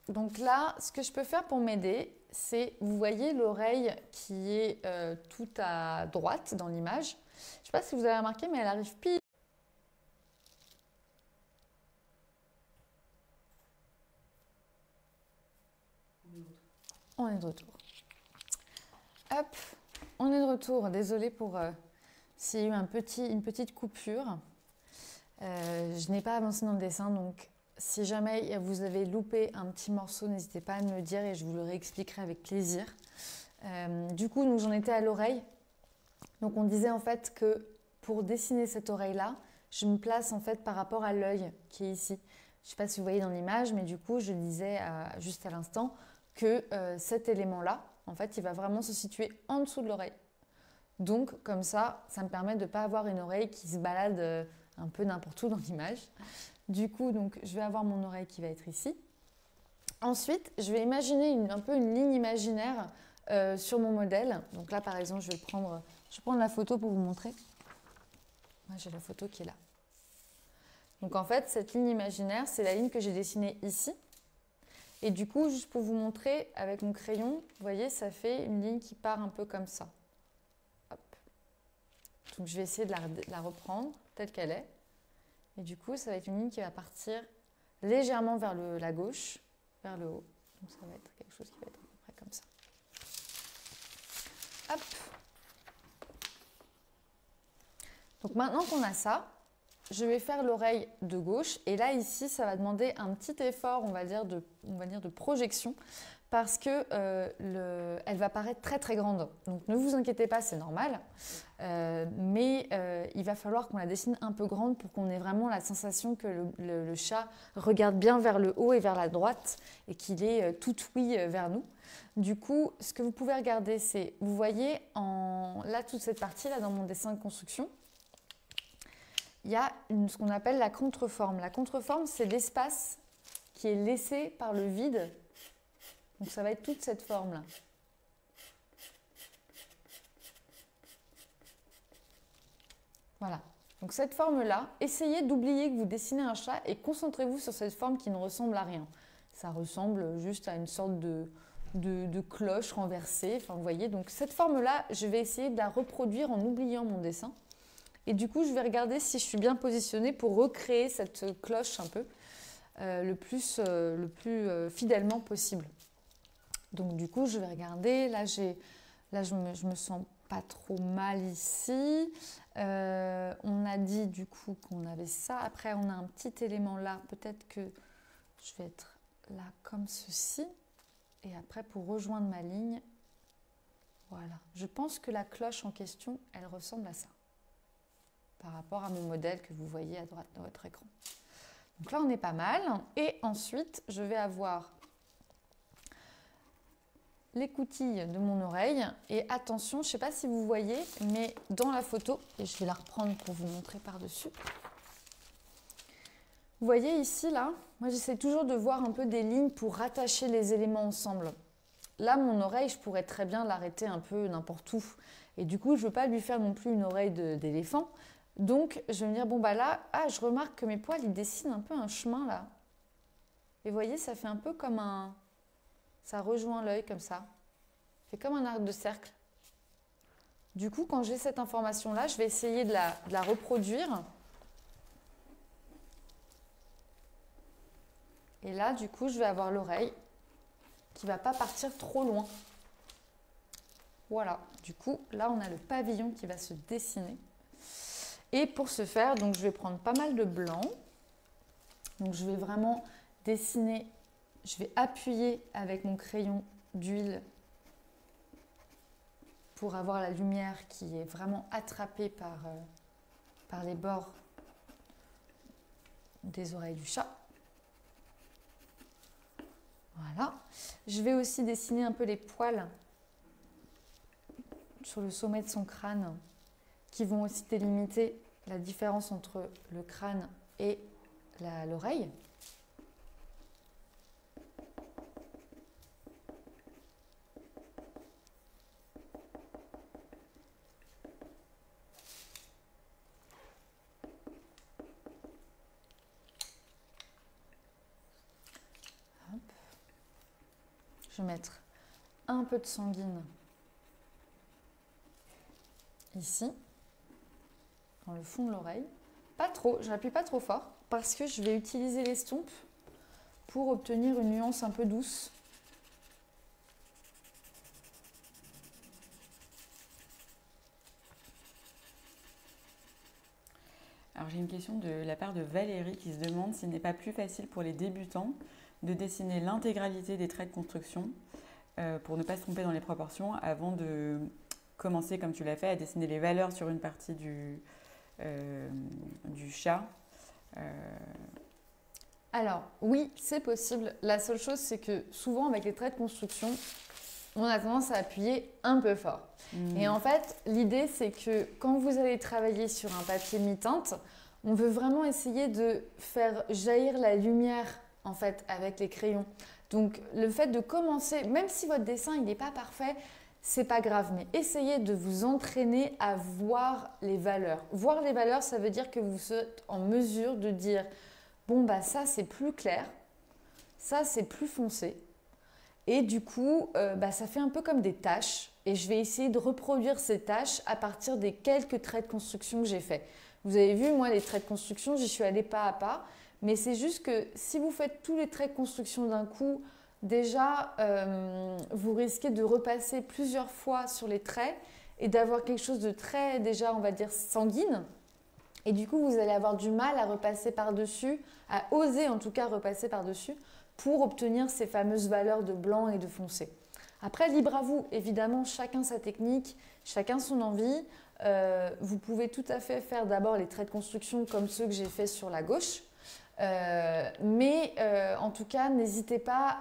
Speaker 2: Donc là, ce que je peux faire pour m'aider, c'est, vous voyez l'oreille qui est tout à droite dans l'image. Je ne sais pas si vous avez remarqué, mais elle arrive pile. On est de retour. Hop, on est de retour. Désolée pour s'il y a eu une petite coupure. Je n'ai pas avancé dans le dessin, donc si jamais vous avez loupé un petit morceau, n'hésitez pas à me le dire et je vous le réexpliquerai avec plaisir. Du coup, j'en étais à l'oreille. Donc on disait en fait que pour dessiner cette oreille-là, je me place en fait par rapport à l'œil qui est ici. Je ne sais pas si vous voyez dans l'image, mais du coup, je disais juste à l'instant que cet élément-là, en fait, il va vraiment se situer en dessous de l'oreille. Donc, comme ça, ça me permet de ne pas avoir une oreille qui se balade un peu n'importe où dans l'image. Du coup, donc, je vais avoir mon oreille qui va être ici. Ensuite, je vais imaginer un peu une ligne imaginaire sur mon modèle. Donc là, par exemple, je vais prendre la photo pour vous montrer. Moi, j'ai la photo qui est là. Donc en fait, cette ligne imaginaire, c'est la ligne que j'ai dessinée ici. Et du coup, juste pour vous montrer, avec mon crayon, vous voyez, ça fait une ligne qui part un peu comme ça. Hop. Donc je vais essayer de la reprendre telle qu'elle est. Et du coup, ça va être une ligne qui va partir légèrement vers la gauche, vers le haut. Donc ça va être quelque chose qui va être à peu près comme ça. Hop. Donc maintenant qu'on a ça, je vais faire l'oreille de gauche. Et là, ici, ça va demander un petit effort, on va dire de projection, parce que elle va paraître très très grande. Donc ne vous inquiétez pas, c'est normal. Mais il va falloir qu'on la dessine un peu grande pour qu'on ait vraiment la sensation que le chat regarde bien vers le haut et vers la droite et qu'il est tout oui vers nous. Du coup, ce que vous pouvez regarder, c'est, vous voyez, là, toute cette partie-là dans mon dessin de construction, il y a ce qu'on appelle la contreforme. La contreforme, c'est l'espace qui est laissé par le vide. Donc ça va être toute cette forme-là. Voilà. Donc cette forme-là, essayez d'oublier que vous dessinez un chat et concentrez-vous sur cette forme qui ne ressemble à rien. Ça ressemble juste à une sorte de cloche renversée. Enfin, vous voyez, donc cette forme-là, je vais essayer de la reproduire en oubliant mon dessin. Et du coup, je vais regarder si je suis bien positionnée pour recréer cette cloche un peu le plus fidèlement possible. Donc du coup, je vais regarder. Là, je me sens pas trop mal ici. On a dit du coup qu'on avait ça. Après, on a un petit élément là. Peut-être que je vais être là comme ceci. Et après, pour rejoindre ma ligne, voilà. Je pense que la cloche en question, elle ressemble à ça, par rapport à mon modèle que vous voyez à droite dans votre écran. Donc là, on est pas mal. Et ensuite, je vais avoir l'écoutille de mon oreille. Et attention, je ne sais pas si vous voyez, mais dans la photo, et je vais la reprendre pour vous montrer par-dessus. Vous voyez ici, là, moi j'essaie toujours de voir un peu des lignes pour rattacher les éléments ensemble. Là, mon oreille, je pourrais très bien l'arrêter un peu n'importe où. Et du coup, je ne veux pas lui faire non plus une oreille d'éléphant. Donc, je vais me dire, bon, bah là, je remarque que mes poils, ils dessinent un peu un chemin, là. Et vous voyez, ça fait un peu comme un... Ça rejoint l'œil, comme ça. Ça fait comme un arc de cercle. Du coup, quand j'ai cette information-là, je vais essayer de la reproduire. Et là, du coup, je vais avoir l'oreille qui ne va pas partir trop loin. Voilà. Du coup, là, on a le pavillon qui va se dessiner. Et pour ce faire, donc, je vais prendre pas mal de blanc. Donc, je vais vraiment dessiner, je vais appuyer avec mon crayon d'huile pour avoir la lumière qui est vraiment attrapée par les bords des oreilles du chat. Voilà. Je vais aussi dessiner un peu les poils sur le sommet de son crâne qui vont aussi délimiter la différence entre le crâne et l'oreille. Je vais mettre un peu de sanguine ici, dans le fond de l'oreille. Pas trop, je n'appuie pas trop fort parce que je vais utiliser l'estompe pour obtenir une nuance un peu douce.
Speaker 1: Alors j'ai une question de la part de Valérie qui se demande s'il n'est pas plus facile pour les débutants de dessiner l'intégralité des traits de construction pour ne pas se tromper dans les proportions avant de commencer, comme tu l'as fait, à dessiner les valeurs sur une partie du chat.
Speaker 2: Alors oui, c'est possible. La seule chose, c'est que souvent avec les traits de construction, on a tendance à appuyer un peu fort. Et en fait, l'idée, c'est que quand vous allez travailler sur un papier mi-teinte, on veut vraiment essayer de faire jaillir la lumière en fait avec les crayons. Donc le fait de commencer, même si votre dessin il n'est pas parfait, c'est pas grave, mais essayez de vous entraîner à voir les valeurs. Voir les valeurs, ça veut dire que vous êtes en mesure de dire bon bah ça c'est plus clair, ça c'est plus foncé. Et du coup, ça fait un peu comme des taches. Et je vais essayer de reproduire ces taches à partir des quelques traits de construction que j'ai faits. Vous avez vu, moi, les traits de construction, j'y suis allée pas à pas. Mais c'est juste que si vous faites tous les traits de construction d'un coup, déjà, vous risquez de repasser plusieurs fois sur les traits et d'avoir quelque chose de très, déjà, on va dire, sanguine. Et du coup, vous allez avoir du mal à repasser par-dessus, à oser en tout cas repasser par-dessus, pour obtenir ces fameuses valeurs de blanc et de foncé. Après, libre à vous, évidemment, chacun sa technique, chacun son envie. Vous pouvez tout à fait faire d'abord les traits de construction comme ceux que j'ai fait sur la gauche. Mais en tout cas, n'hésitez pas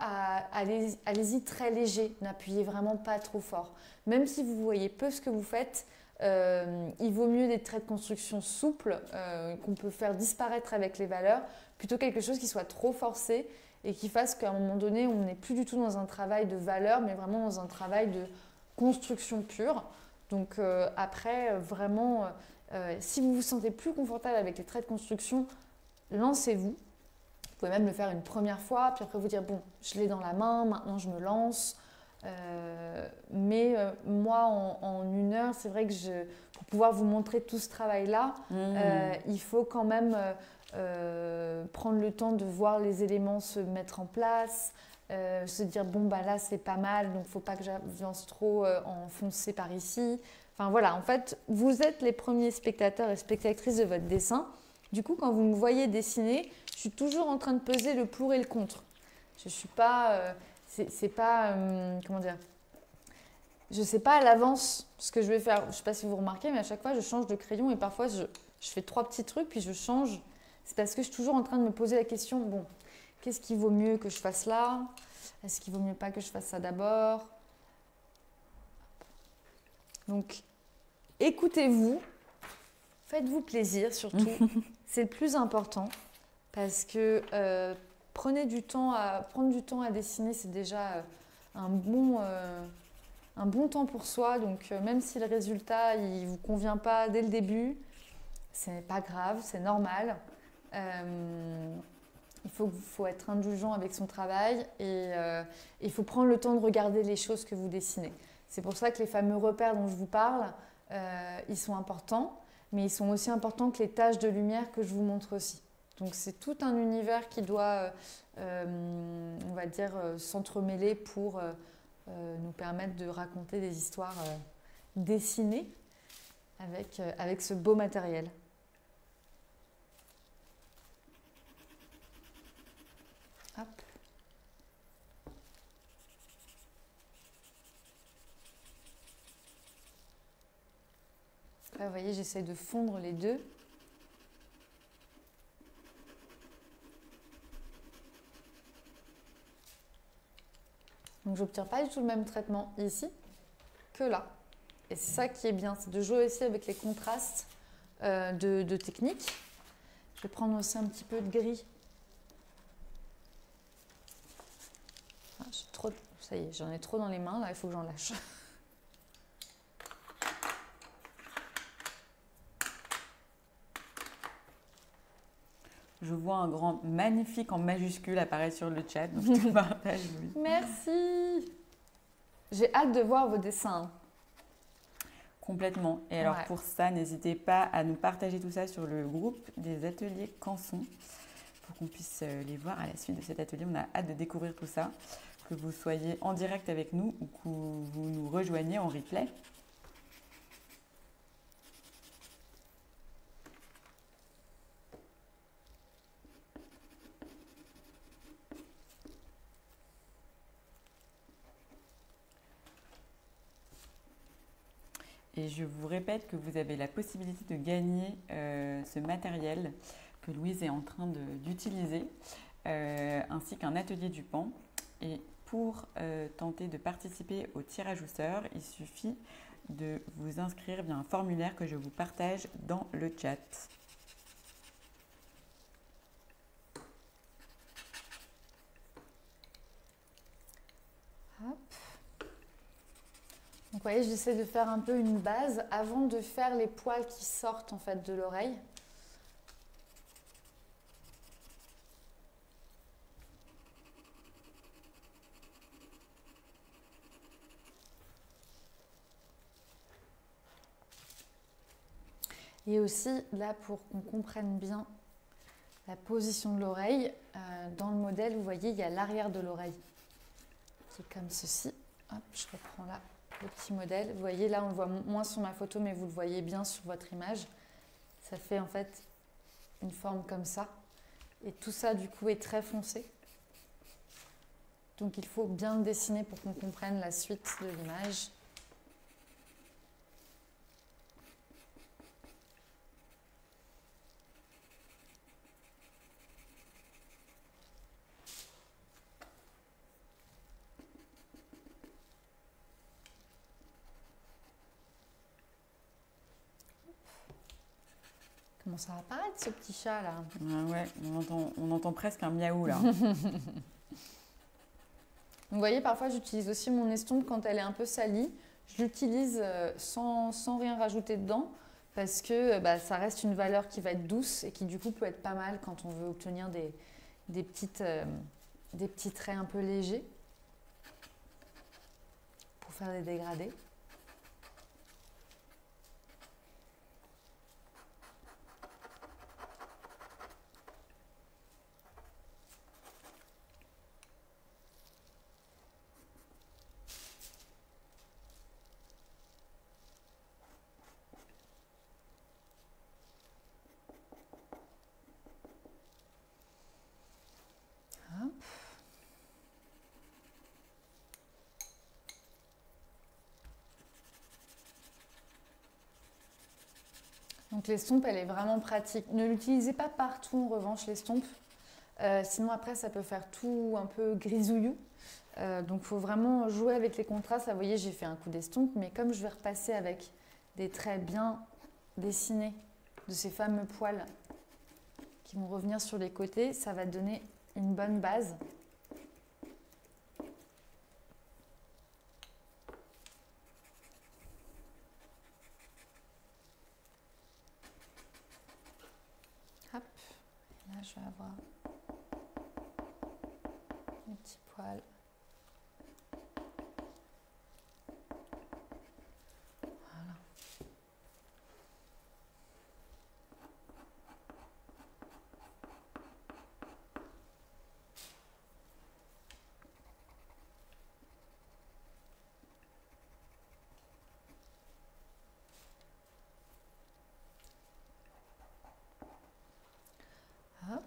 Speaker 2: allez-y très léger, n'appuyez vraiment pas trop fort. Même si vous voyez peu ce que vous faites, il vaut mieux des traits de construction souples qu'on peut faire disparaître avec les valeurs, plutôt quelque chose qui soit trop forcé et qui fasse qu'à un moment donné, on n'est plus du tout dans un travail de valeur, mais vraiment dans un travail de construction pure. Donc après, vraiment, si vous vous sentez plus confortable avec les traits de construction, lancez-vous. Vous pouvez même le faire une première fois, puis après vous dire, bon, je l'ai dans la main, maintenant je me lance. Mais moi, en une heure, c'est vrai que pour pouvoir vous montrer tout ce travail-là, il faut quand même prendre le temps de voir les éléments se mettre en place, se dire bon bah là c'est pas mal, donc il ne faut pas que j'avance trop en foncé par ici. Enfin voilà, en fait, vous êtes les premiers spectateurs et spectatrices de votre dessin. Du coup, quand vous me voyez dessiner, je suis toujours en train de peser le pour et le contre. Je suis pas, c'est pas, comment dire, je sais pas à l'avance ce que je vais faire. Je sais pas si vous remarquez, mais à chaque fois je change de crayon et parfois je fais 3 petits trucs puis je change. C'est parce que je suis toujours en train de me poser la question, bon, qu'est-ce qui vaut mieux que je fasse là? Est-ce qu'il vaut mieux pas que je fasse ça d'abord? Donc, écoutez-vous, faites-vous plaisir surtout, c'est le plus important parce que prendre du temps à dessiner, c'est déjà un bon temps pour soi. Donc, même si le résultat ne vous convient pas dès le début, c'est pas grave, c'est normal. Il faut être indulgent avec son travail et il faut prendre le temps de regarder les choses que vous dessinez. C'est pour ça que les fameux repères dont je vous parle, ils sont importants, mais ils sont aussi importants que les taches de lumière que je vous montre aussi. Donc c'est tout un univers qui doit, on va dire, s'entremêler pour nous permettre de raconter des histoires dessinées avec ce beau matériel. Hop. Là, vous voyez, j'essaie de fondre les deux. Donc, je n'obtiens pas du tout le même traitement ici que là. Et c'est ça qui est bien, c'est de jouer aussi avec les contrastes de technique. Je vais prendre aussi un petit peu de gris. Ah, ça y est, j'en ai trop dans les mains, là, il faut que j'en lâche.
Speaker 1: Je vois un grand magnifique en majuscule apparaître sur le chat, donc je te partage, oui.
Speaker 2: Merci. J'ai hâte de voir vos dessins.
Speaker 1: Complètement. Et alors
Speaker 2: Ouais.
Speaker 1: pour ça, n'hésitez pas à nous partager tout ça sur le groupe des ateliers Canson pour qu'on puisse les voir à la suite de cet atelier. On a hâte de découvrir tout ça, que vous soyez en direct avec nous ou que vous nous rejoigniez en replay. Et je vous répète que vous avez la possibilité de gagner ce matériel que Louise est en train d'utiliser, ainsi qu'un atelier du pan. Et pour tenter de participer au tirage au sort, il suffit de vous inscrire via un formulaire que je vous partage dans le chat.
Speaker 2: Hop. Donc, vous voyez, j'essaie de faire un peu une base avant de faire les poils qui sortent en fait de l'oreille. Et aussi, là, pour qu'on comprenne bien la position de l'oreille, dans le modèle, vous voyez, il y a l'arrière de l'oreille qui est comme ceci. Hop, je reprends là le petit modèle. Vous voyez, là, on le voit moins sur ma photo, mais vous le voyez bien sur votre image. Ça fait en fait une forme comme ça. Et tout ça, du coup, est très foncé. Donc, il faut bien le dessiner pour qu'on comprenne la suite de l'image. Comment ça va apparaître ce petit chat là?
Speaker 1: Ah ouais, on entend presque un miaou là.
Speaker 2: Vous voyez, parfois j'utilise aussi mon estompe quand elle est un peu salie. Je l'utilise sans rien rajouter dedans parce que ça reste une valeur qui va être douce et qui du coup peut être pas mal quand on veut obtenir des petits traits un peu légers pour faire des dégradés. Donc l'estompe, elle est vraiment pratique. Ne l'utilisez pas partout en revanche l'estompe. Sinon après, ça peut faire tout un peu grisouillou. Donc il faut vraiment jouer avec les contrastes. Là, vous voyez, j'ai fait un coup d'estompe, mais comme je vais repasser avec des traits bien dessinés de ces fameux poils qui vont revenir sur les côtés, ça va donner une bonne base. Hop, et là je vais avoir mes petits poils. Voilà. Hop.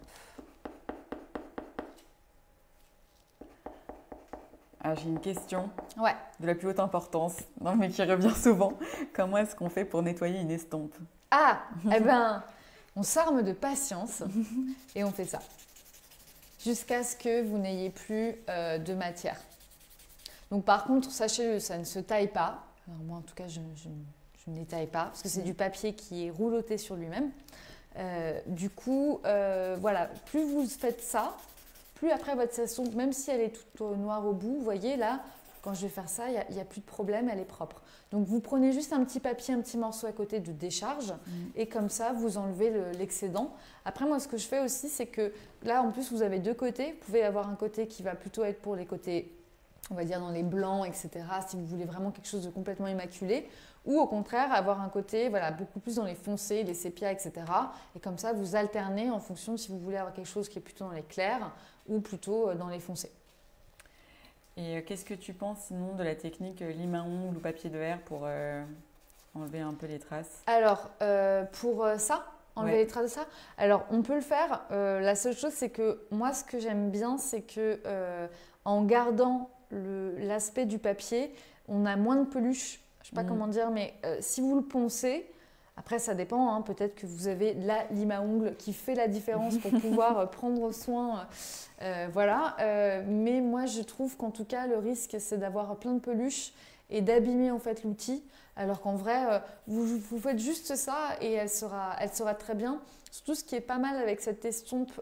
Speaker 1: Ah, j'ai une question
Speaker 2: Ouais.
Speaker 1: de la plus haute importance, non, mais qui revient souvent. Comment est-ce qu'on fait pour nettoyer une estompe?
Speaker 2: Ah, eh ben, on s'arme de patience et on fait ça. Jusqu'à ce que vous n'ayez plus de matière. Donc par contre, sachez-le, ça ne se taille pas. Alors moi en tout cas, je ne les taille pas parce que c'est du papier qui est rouloté sur lui-même. Du coup, voilà, plus vous faites ça, plus après votre estompe, même si elle est toute noire au bout, vous voyez là, quand je vais faire ça, il n'y a plus de problème, elle est propre. Donc vous prenez juste un petit papier, un petit morceau à côté de décharge et comme ça, vous enlevez l'excédent. Après, moi, ce que je fais aussi, c'est que là, en plus, vous avez deux côtés. Vous pouvez avoir un côté qui va plutôt être pour les côtés, on va dire dans les blancs, etc., si vous voulez vraiment quelque chose de complètement immaculé. Ou au contraire, avoir un côté voilà, beaucoup plus dans les foncés, les sépias, etc. Et comme ça, vous alternez en fonction de si vous voulez avoir quelque chose qui est plutôt dans les clairs ou plutôt dans les foncés.
Speaker 1: Et qu'est-ce que tu penses sinon de la technique lime à ongles ou papier de verre pour enlever un peu les traces?
Speaker 2: Alors, pour ça, enlever les traces de ça, alors on peut le faire. La seule chose, c'est que moi, ce que j'aime bien, c'est que en gardant l'aspect du papier, on a moins de peluche. Je ne sais pas comment dire, mais si vous le poncez, après ça dépend, hein, peut-être que vous avez la lime à ongles qui fait la différence pour pouvoir prendre soin, voilà. Mais moi je trouve qu'en tout cas le risque c'est d'avoir plein de peluches et d'abîmer en fait l'outil, alors qu'en vrai vous faites juste ça et elle sera très bien. Surtout ce qui est pas mal avec cette estompe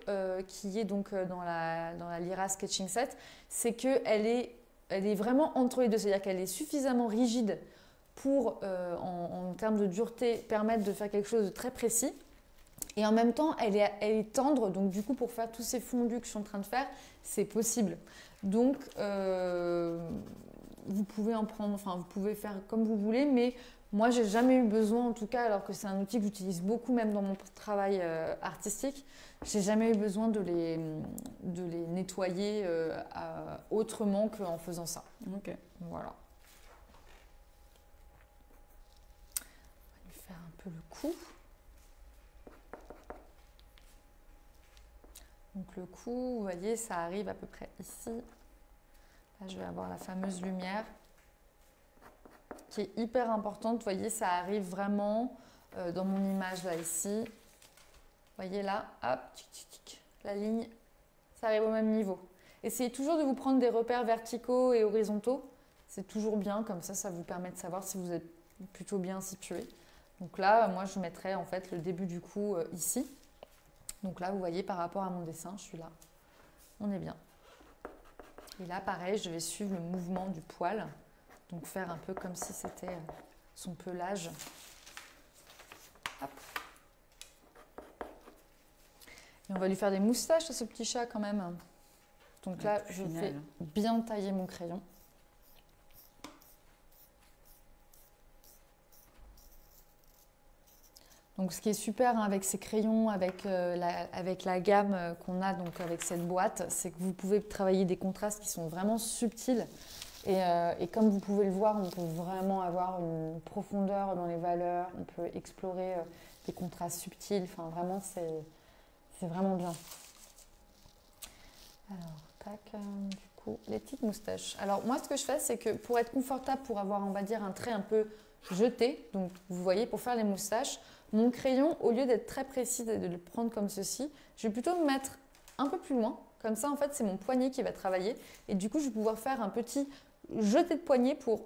Speaker 2: qui est donc dans la Lyra Sketching Set, c'est qu'elle est vraiment entre les deux, c'est-à-dire qu'elle est suffisamment rigide pour, en termes de dureté, permettre de faire quelque chose de très précis. Et en même temps, elle est tendre, donc du coup, pour faire tous ces fondus que je suis en train de faire, c'est possible. Donc, vous pouvez en prendre, enfin, vous pouvez faire comme vous voulez, mais moi, j'ai jamais eu besoin, en tout cas, alors que c'est un outil que j'utilise beaucoup, même dans mon travail artistique, j'ai jamais eu besoin de les nettoyer autrement qu'en faisant ça.
Speaker 1: Ok.
Speaker 2: Voilà. Faire un peu le cou. Donc le cou, vous voyez, ça arrive à peu près ici. Là, je vais avoir la fameuse lumière qui est hyper importante. Vous voyez, ça arrive vraiment dans mon image là, ici. Vous voyez là, hop, tic, tic, tic, la ligne, ça arrive au même niveau. Essayez toujours de vous prendre des repères verticaux et horizontaux. C'est toujours bien, comme ça vous permet de savoir si vous êtes plutôt bien situé. Donc là, moi, je mettrais en fait le début du cou ici. Donc là, vous voyez, par rapport à mon dessin, je suis là. On est bien. Et là, pareil, je vais suivre le mouvement du poil. Donc faire un peu comme si c'était son pelage. Hop. Et on va lui faire des moustaches à ce petit chat quand même. Donc là, je fais bien tailler mon crayon. Donc, ce qui est super avec ces crayons, avec la gamme qu'on a donc avec cette boîte, c'est que vous pouvez travailler des contrastes qui sont vraiment subtils. Et comme vous pouvez le voir, on peut vraiment avoir une profondeur dans les valeurs, on peut explorer des contrastes subtils. Enfin, vraiment, c'est vraiment bien. Alors, tac, du coup, les petites moustaches. Alors, moi, ce que je fais, c'est que pour être confortable, pour avoir, on va dire, un trait un peu jeté, donc vous voyez, pour faire les moustaches, mon crayon, au lieu d'être très précis, de le prendre comme ceci, je vais plutôt me mettre un peu plus loin. Comme ça, en fait, c'est mon poignet qui va travailler. Et du coup, je vais pouvoir faire un petit jeté de poignet pour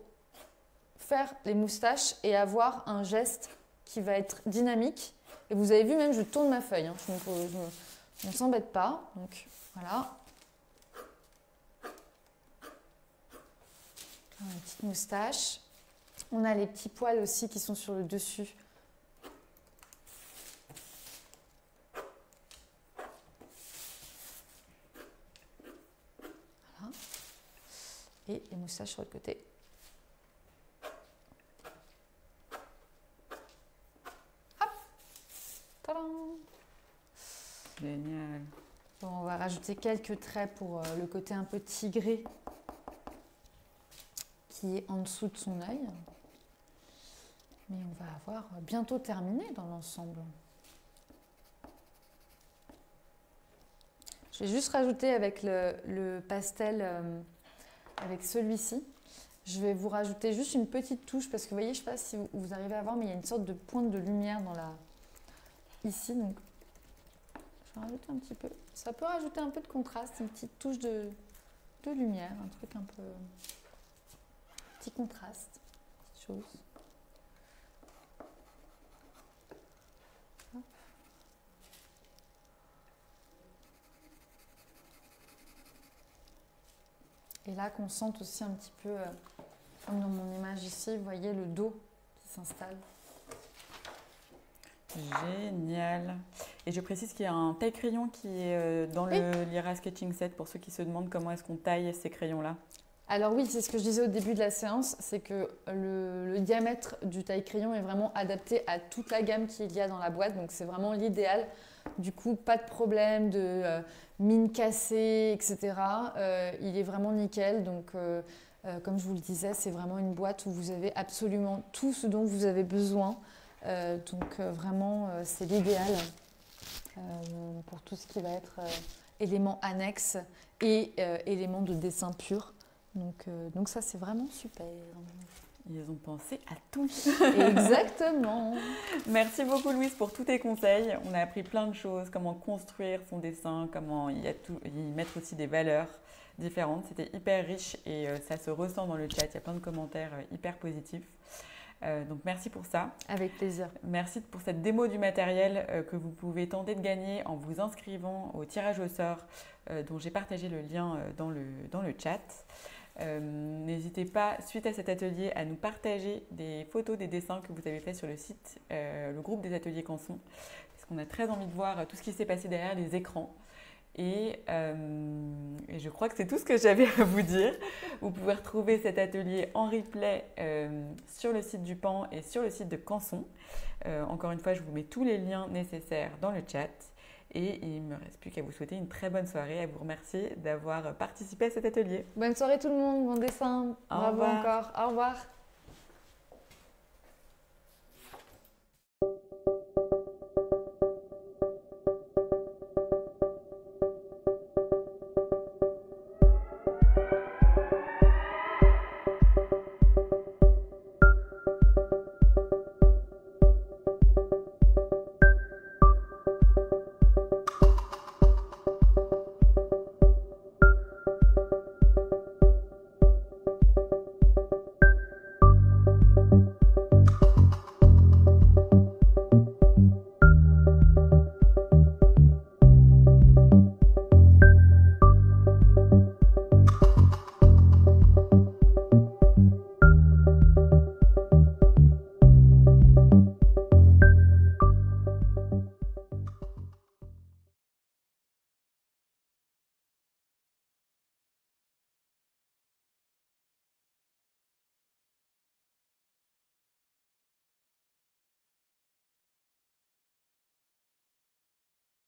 Speaker 2: faire les moustaches et avoir un geste qui va être dynamique. Et vous avez vu, même, je tourne ma feuille. Hein. On ne s'embête pas. Donc, voilà. Une petite moustache. On a les petits poils aussi qui sont sur le dessus. Et les moustaches sur le côté. Hop. Tadam.
Speaker 1: Génial.
Speaker 2: Bon, on va rajouter quelques traits pour le côté un peu tigré qui est en dessous de son œil. Mais on va avoir bientôt terminé dans l'ensemble. Je vais juste rajouter avec le pastel avec celui-ci. Je vais vous rajouter juste une petite touche parce que vous voyez, je ne sais pas si vous arrivez à voir, mais il y a une sorte de pointe de lumière ici. Donc, je vais rajouter un petit peu. Ça peut rajouter un peu de contraste, une petite touche de lumière, un truc un peu... petit contraste, petite chose. Et là, qu'on sente aussi un petit peu, comme dans mon image ici, vous voyez le dos qui s'installe.
Speaker 1: Génial. Et je précise qu'il y a un taille-crayon qui est dans le Lyra Sketching Set pour ceux qui se demandent comment est-ce qu'on taille ces crayons-là.
Speaker 2: Alors oui, c'est ce que je disais au début de la séance, c'est que le diamètre du taille-crayon est vraiment adapté à toute la gamme qu'il y a dans la boîte, donc c'est vraiment l'idéal. Du coup, pas de problème de mine cassée, etc. Il est vraiment nickel, donc comme je vous le disais, c'est vraiment une boîte où vous avez absolument tout ce dont vous avez besoin. Vraiment, c'est l'idéal pour tout ce qui va être éléments annexes et éléments de dessin pur. Donc ça, c'est vraiment super.
Speaker 1: Ils ont pensé à tout.
Speaker 2: Exactement.
Speaker 1: Merci beaucoup Louise pour tous tes conseils. On a appris plein de choses, comment construire son dessin, comment y mettre aussi des valeurs différentes. C'était hyper riche et ça se ressent dans le chat. Il y a plein de commentaires hyper positifs. Donc merci pour ça.
Speaker 2: Avec plaisir.
Speaker 1: Merci pour cette démo du matériel que vous pouvez tenter de gagner en vous inscrivant au tirage au sort dont j'ai partagé le lien dans le chat. N'hésitez pas, suite à cet atelier, à nous partager des photos des dessins que vous avez fait sur le site, le groupe des ateliers Canson, parce qu'on a très envie de voir tout ce qui s'est passé derrière les écrans. Et je crois que c'est tout ce que j'avais à vous dire. Vous pouvez retrouver cet atelier en replay sur le site du PAN et sur le site de Canson. Encore une fois, je vous mets tous les liens nécessaires dans le chat. Et il ne me reste plus qu'à vous souhaiter une très bonne soirée, à vous remercier d'avoir participé à cet atelier.
Speaker 2: Bonne soirée tout le monde, bon dessin.
Speaker 1: Au
Speaker 2: Bravo
Speaker 1: revoir.
Speaker 2: encore. Au revoir.